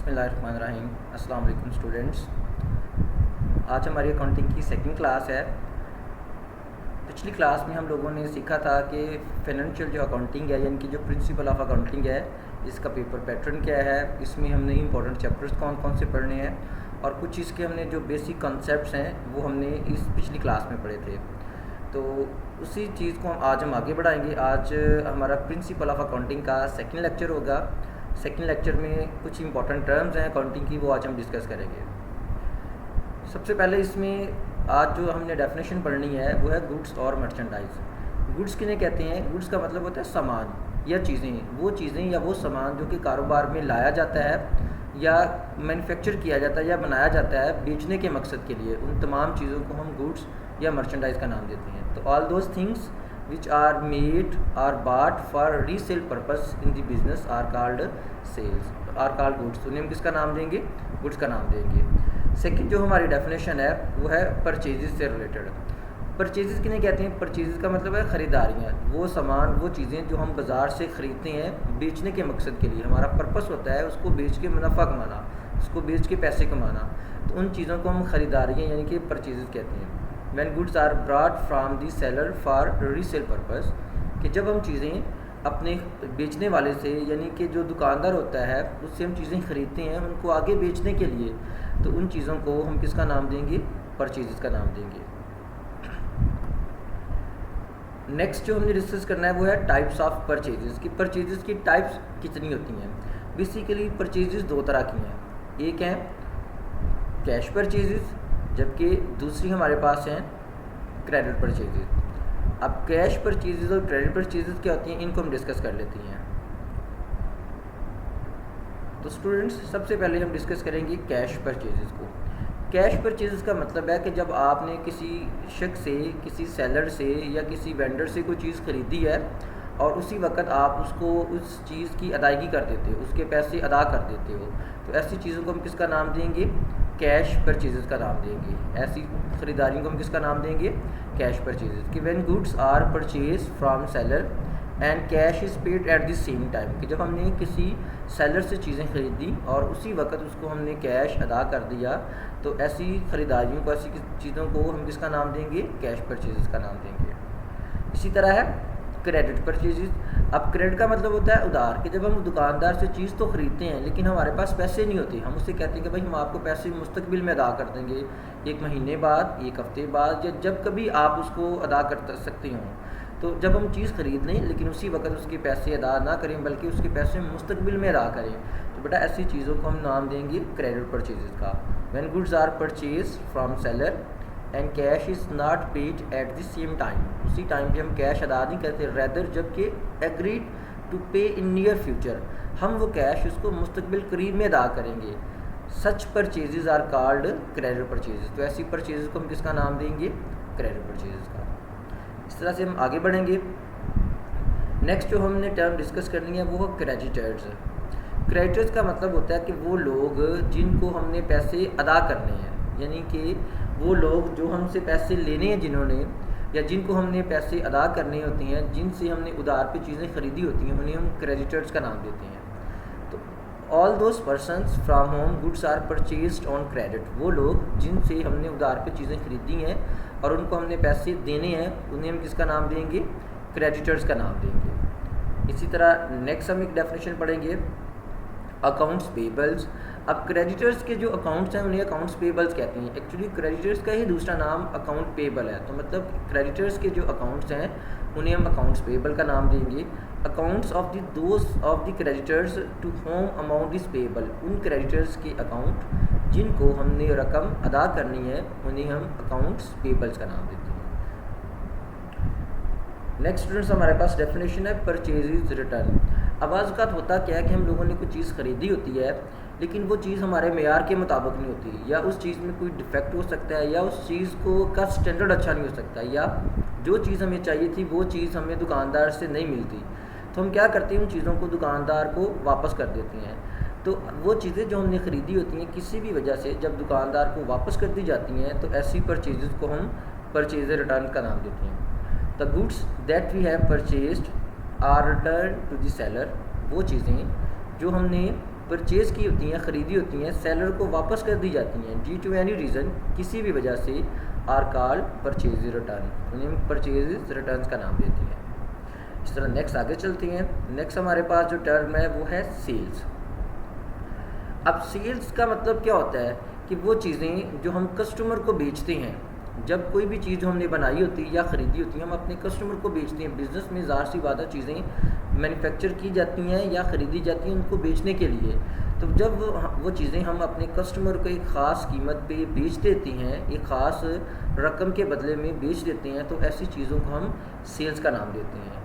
बिस्मिल्लाहिर्रहमानिर्रहीम। अस्सलाम वालेकुम स्टूडेंट्स। आज हमारी अकाउंटिंग की सेकंड क्लास है। पिछली क्लास में हम लोगों ने सीखा था कि फाइनेंशियल जो अकाउंटिंग है यानी कि जो प्रिंसिपल ऑफ अकाउंटिंग है, इसका पेपर पैटर्न क्या है, इसमें हमने इंपॉर्टेंट चैप्टर्स कौन कौन से पढ़ने हैं और कुछ इसके हमने जो बेसिक कॉन्सेप्ट्स हैं वो हमने इस पिछली क्लास में पढ़े थे। तो उसी चीज़ को आज हम आगे बढ़ाएंगे। आज हमारा प्रिंसिपल ऑफ अकाउंटिंग का सेकंड लेक्चर होगा। सेकंड लेक्चर में कुछ इंपॉर्टेंट टर्म्स हैं अकाउंटिंग की, वो आज हम डिस्कस करेंगे। सबसे पहले इसमें आज जो हमने डेफिनेशन पढ़नी है वो है गुड्स और मर्चेंडाइज। गुड्स किन्हें कहते हैं? गुड्स का मतलब होता है सामान या चीज़ें, वो चीज़ें या वो सामान जो कि कारोबार में लाया जाता है या मैन्युफैक्चर किया जाता है या बनाया जाता है बेचने के मकसद के लिए। उन तमाम चीज़ों को हम गुड्स या मर्चेंडाइज का नाम देते हैं। तो all those things which are made or bought for resale purpose in the business are called sales, are called goods। तो हम किसका नाम देंगे? गुड्स का नाम देंगे। सेकंड जो हमारी डेफिनेशन है वो है परचेजेस से रिलेटेड। परचेजेस किन्हें कहते हैं? परचेजेस का मतलब है ख़रीदारियाँ, वो सामान वो चीज़ें जो हम बाज़ार से ख़रीदते हैं बेचने के मकसद के लिए। हमारा पर्पस होता है उसको बेच के मुनाफा कमाना, उसको बेच के पैसे कमाना। तो उन चीज़ों को हम ख़रीदारियाँ यानी कि परचेजेस कहते हैं। When goods are brought from the seller for resale purpose, कि जब हम चीज़ें अपने बेचने वाले से यानी कि जो दुकानदार होता है उससे हम चीज़ें ख़रीदते हैं उनको आगे बेचने के लिए, तो उन चीज़ों को हम किसका नाम देंगे? परचेजेस का नाम देंगे। नेक्स्ट जो हमने डिस्कस करना है वो है टाइप्स ऑफ परचेजेस, कि परचेजेस की टाइप्स कितनी होती हैं। बेसिकली परचेजेस दो तरह की हैं। एक है कैश परचेजेस, जबकि दूसरी हमारे पास हैं क्रेडिट परचेजेस। अब कैश परचेजेस और क्रेडिट परचेजेस क्या होती हैं, इनको हम डिस्कस कर लेते हैं। तो स्टूडेंट्स सबसे पहले हम डिस्कस करेंगे कैश परचेजेस को। कैश परचेजेस का मतलब है कि जब आपने किसी शख्स से, किसी सेलर से या किसी वेंडर से कोई चीज़ ख़रीदी है और उसी वक्त आप उसको उस चीज़ की अदायगी कर देते हो, उसके पैसे अदा कर देते हो, तो ऐसी चीज़ों को हम किसका नाम देंगे? कैश परचेजेस का नाम देंगे। ऐसी ख़रीदारियों को हम किसका नाम देंगे? Cash purchases. कि when goods are purchase from seller and cash is paid at the same time, कि जब हमने किसी सेलर से चीज़ें ख़रीदी और उसी वक्त उसको हमने कैश अदा कर दिया, तो ऐसी ख़रीदारियों को, ऐसी चीज़ों को हम किसका नाम देंगे? कैश परचेजेस का नाम देंगे। इसी तरह है क्रेडिट परचेजेस। अब क्रेडिट का मतलब होता है उधार, कि जब हम दुकानदार से चीज़ तो ख़रीदते हैं लेकिन हमारे पास पैसे नहीं होते, हम उससे कहते हैं कि भाई हम आपको पैसे मुस्तकबिल में अदा कर देंगे, 1 महीने बाद, 1 हफ़्ते बाद, या जब कभी आप उसको अदा कर सकते हो। तो जब हम चीज़ ख़रीद लें लेकिन उसी वक्त उसके पैसे अदा ना करें बल्कि उसके पैसे मुस्तकबिल में अदा करें, तो बेटा ऐसी चीज़ों को हम नाम देंगे क्रेडिट परचेजेस का। When goods are purchase from seller and cash is not paid at the same time, उसी टाइम पे हम कैश अदा नहीं करते, रेदर जबकि एग्रीड टू पे इन नियर फ्यूचर, हम वो कैश उसको मुस्तकबिल करीब में अदा करेंगे। Such purchases are called credit purchases. तो ऐसी परचेजेस को हम किसका नाम देंगे? क्रेडिट परचेजेस का। इस तरह से हम आगे बढ़ेंगे। नेक्स्ट जो हमने टर्म डिस्कस करनी है वो है क्रेडिटर्स। क्रेडिटर्स का मतलब होता है कि वो लोग जिनको हमने पैसे अदा करने हैं, यानी कि वो लोग जो हमसे पैसे लेने हैं जिन्होंने, या जिनको हमने पैसे अदा करने होते हैं, जिनसे हमने उधार पे चीज़ें ख़रीदी होती हैं, उन्हें हम क्रेडिटर्स का नाम देते हैं। तो all those persons from whom goods are purchased on credit, वो लोग जिनसे हमने उधार पे चीज़ें ख़रीदी हैं और उनको हमने पैसे देने हैं, उन्हें हम किसका नाम देंगे? क्रेडिटर्स का नाम देंगे। इसी तरह नेक्स्ट हम एक डेफिनेशन पढ़ेंगे, अकाउंट्स पेबल्स। अब क्रेडिटर्स के जो अकाउंट्स हैं उन्हें अकाउंट्स पेबल्स कहते हैं। एक्चुअली क्रेडिटर्स का ही दूसरा नाम अकाउंट पेबल है, तो मतलब क्रेडिटर्स के जो अकाउंट्स हैं उन्हें हम अकाउंट्स पेबल का नाम देंगे। Accounts of the those of the creditors to whom amount is payable, उन क्रेडिटर्स के अकाउंट जिनको हमने रकम अदा करनी है उन्हें हम अकाउंट्स पेबल्स का नाम देते हैं। नेक्स्ट स्टूडेंट्स हमारे पास डेफिनेशन है परचेजेस रिटर्न। अब आज़ होता क्या है कि हम लोगों ने कोई चीज़ ख़रीदी होती है लेकिन वो चीज़ हमारे मेयार के मुताबिक नहीं होती, या उस चीज़ में कोई डिफेक्ट हो सकता है, या उस चीज़ को का स्टैंडर्ड अच्छा नहीं हो सकता, या जो चीज़ हमें चाहिए थी वो चीज़ हमें दुकानदार से नहीं मिलती, तो हम क्या करते हैं उन चीज़ों को दुकानदार को वापस कर देते हैं। तो वो चीज़ें जो हमने ख़रीदी होती हैं किसी भी वजह से जब दुकानदार को वापस कर दी जाती हैं, तो ऐसी परचेजेस को हम परचेज रिटर्न का नाम देते हैं। The goods that we have purchased are return to the seller, वो चीज़ें जो हमने परचेज़ की होती हैं, ख़रीदी होती हैं, सेलर को वापस कर दी जाती हैं ड्यू टू एनी रीज़न, किसी भी वजह से, आर कॉल्ड परचेज रिटर्न, उन्हें परचेज रिटर्न का नाम देती हैं। इस तरह नेक्स्ट आगे चलते हैं। नेक्स्ट हमारे पास जो टर्म है वो है सेल्स। अब सेल्स का मतलब क्या होता है कि वो चीज़ें जो हम कस्टमर को बेचते हैं, जब कोई भी चीज़ जो हमने बनाई होती है या ख़रीदी होती है हम अपने कस्टमर को बेचते हैं। बिज़नेस में ज़ाहिर सी बात है चीज़ें मैन्युफैक्चर की जाती हैं या ख़रीदी जाती हैं उनको बेचने के लिए। तो जब वो चीज़ें हम अपने कस्टमर को एक ख़ास कीमत पे बेच देती हैं, एक ख़ास रकम के बदले में बेच देते हैं, तो ऐसी चीज़ों को हम सेल्स का नाम देते हैं।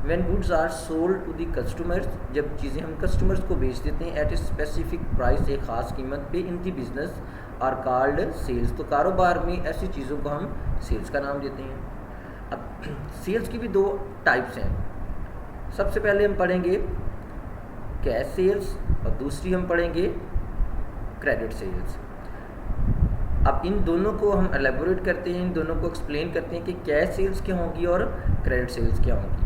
When goods are sold to the customers, जब चीज़ें हम कस्टमर्स को बेच देते हैं एट ए स्पेसिफिक प्राइस, एक ख़ास कीमत पे, इन दी बिज़नेस आर कॉल्ड सेल्स। तो कारोबार में ऐसी चीज़ों को हम सेल्स का नाम देते हैं। अब सेल्स की भी दो टाइप्स हैं। सबसे पहले हम पढ़ेंगे कैश सेल्स और दूसरी हम पढ़ेंगे क्रेडिट सेल्स। अब इन दोनों को हम एलेबोरेट करते हैं, इन दोनों को एक्सप्लेन करते हैं कि कैश सेल्स क्या होंगी और क्रेडिट सेल्स क्या होंगी।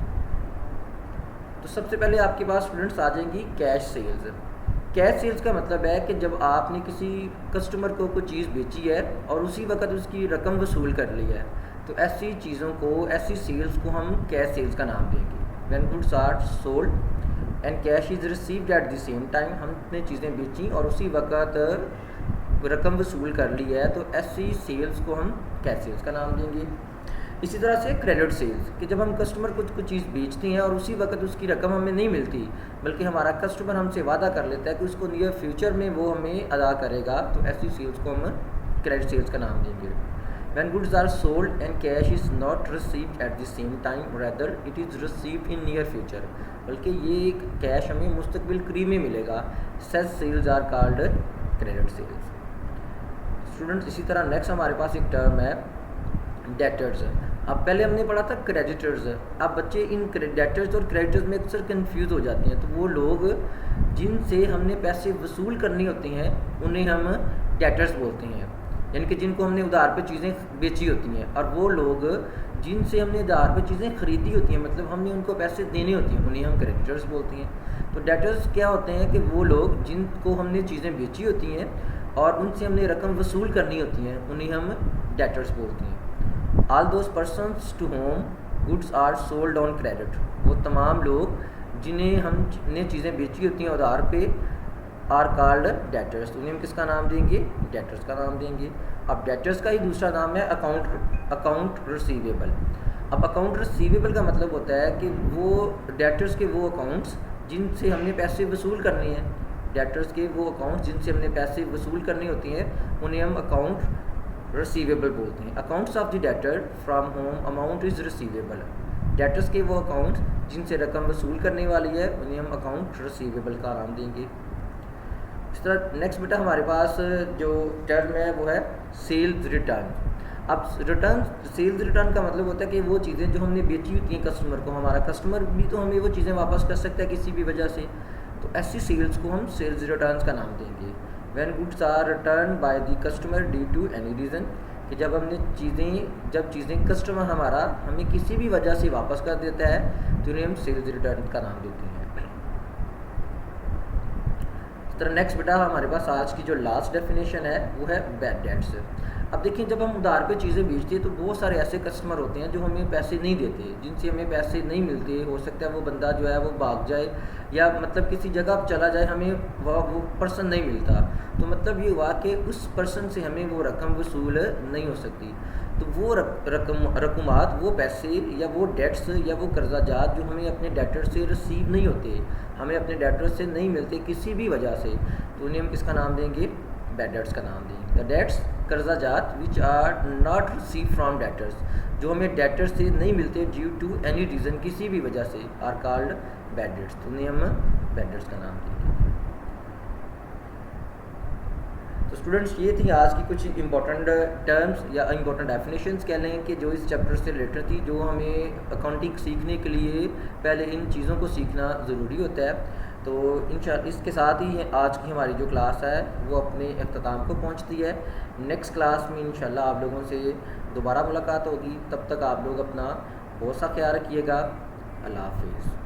तो सबसे पहले आपके पास स्टूडेंट्स आ जाएंगी कैश सेल्स। कैश सेल्स का मतलब है कि जब आपने किसी कस्टमर को कोई चीज़ बेची है और उसी वक्त उसकी रकम वसूल कर ली है, तो ऐसी चीज़ों को, ऐसी सेल्स को हम कैश सेल्स का नाम देंगे। When goods are sold and cash is received at the same time, हमने चीज़ें बेची और उसी वक्त रकम वसूल कर ली है, तो ऐसी सेल्स को हम कैश सेल्स का नाम देंगे। इसी तरह से क्रेडिट सेल्स कि जब हम कस्टमर को कुछ चीज़ बेचते हैं और उसी वक्त उसकी रकम हमें नहीं मिलती, बल्कि हमारा कस्टमर हमसे वादा कर लेता है कि उसको नियर फ्यूचर में वो हमें अदा करेगा, तो ऐसी सेल्स को हम क्रेडिट सेल्स का नाम देंगे। When goods are sold and cash is not received at the same time, rather it is received in near future, बल्कि ये कैश हमें मुस्तकबिल करीब में मिलेगा। Such sales are called credit sales। Students इसी तरह नेक्स्ट हमारे पास एक टर्म है डेटर्स। अब पहले हमने पढ़ा था क्रेडिटर्स। अब बच्चे इन डेटर्स और क्रेडिटर्स में अक्सर कंफ्यूज हो जाते हैं। तो वो लोग जिनसे हमने पैसे वसूल करनी होती हैं उन्हें हम डेटर्स बोलते हैं, यानी कि जिनको हमने उधार पे चीज़ें बेची होती हैं। और वो लोग जिनसे हमने उधार पे चीज़ें ख़रीदी होती हैं, मतलब हमने उनको पैसे देने होती हैं, उन्हें हम क्रेडिटर्स बोलते हैं। तो डेटर्स क्या होते हैं कि वो लोग जिनको हमने चीज़ें बेची होती हैं और उनसे हमने रकम वसूल करनी होती हैं, उन्हें हम डेटर्स बोलते हैं। All those persons to whom goods are sold on credit, वो तमाम लोग जिन्हें हमने चीज़ें बेची होती हैं उधार पे, आर कॉल्ड डेटर्स, उन्हें हम किसका नाम देंगे? डेटर्स का नाम देंगे। अब डेटर्स का ही दूसरा नाम है अकाउंट रिसीवेबल। अब अकाउंट रिसीवेबल का मतलब होता है कि वो डेटर्स के वो अकाउंट्स जिनसे हमने पैसे वसूल करने हैं, डेटर्स के वो अकाउंट्स जिनसे हमने पैसे वसूल करनी होती हैं, उन्हें हम अकाउंट रिसीवेबल बोलते हैं। Accounts of the debtor from home amount is receivable, debtors के वो अकाउंट्स जिनसे रकम वसूल करने वाली है उन्हें हम अकाउंट रिसीवेबल का नाम देंगे। इस तरह नेक्स्ट बेटा हमारे पास जो टर्म है वो है सेल्स रिटर्न। अब सेल्स रिटर्न का मतलब होता है कि वो चीज़ें जो हमने बेची होती हैं कस्टमर को, हमारा कस्टमर भी तो हमें वो चीज़ें वापस कर सकता है किसी भी वजह से, तो ऐसी सेल्स को हम सेल्स रिटर्न का नाम देंगे। When goods are return by the customer due to any reason, कि जब चीज़ें कस्टमर हमारा हमें किसी भी वजह से वापस कर देता है तो उन्हें हम सेल्स रिटर्न का नाम देते हैं। तो नेक्स्ट बेटा हमारे पास आज की जो लास्ट डेफिनेशन है वो है बैड डेट्स। अब देखिए जब हम उधार पे चीज़ें बेचते हैं तो बहुत सारे ऐसे कस्टमर होते हैं जो हमें पैसे नहीं देते, जिनसे हमें पैसे नहीं मिलते। हो सकता है वो बंदा जो है वो भाग जाए या मतलब किसी जगह पर चला जाए, हमें वो पर्सन नहीं मिलता। तो मतलब ये हुआ कि उस पर्सन से हमें वो रकम वसूल नहीं हो सकती। तो वो रकूमात, वो पैसे या वो डेट्स या वो कर्जाजात जो हमें अपने डेटर से रिसीव नहीं होते, हमें अपने डेटर से नहीं मिलते किसी भी वजह से, तो उन्हें हम किसका नाम देंगे? बैड डेट्स का नाम देंगे। द डेट्स कर्जाजात which are not receive from debtors, जो हमें डेटर से नहीं मिलते ड्यू टू एनी रीज़न, किसी भी वजह से, आर कॉल्ड बैड डेट्स, तो उन्हें हम बैड डेट्स का नाम देंगे। तो स्टूडेंट्स ये थी आज की कुछ इंपॉर्टेंट टर्म्स या इंपॉर्टेंट डेफिनेशंस कह लें कि जो इस चैप्टर से रिलेटेड थी, जो हमें अकाउंटिंग सीखने के लिए पहले इन चीज़ों को सीखना ज़रूरी होता है। तो इंशाअल्लाह इसके साथ ही आज की हमारी जो क्लास है वो अपने अख्ताम को पहुंचती है। नेक्स्ट क्लास में इंशाअल्लाह आप लोगों से दोबारा मुलाकात होगी। तब तक आप लोग अपना बहुत सा ख्याल रखिएगा। अल्लाह हाफिज़।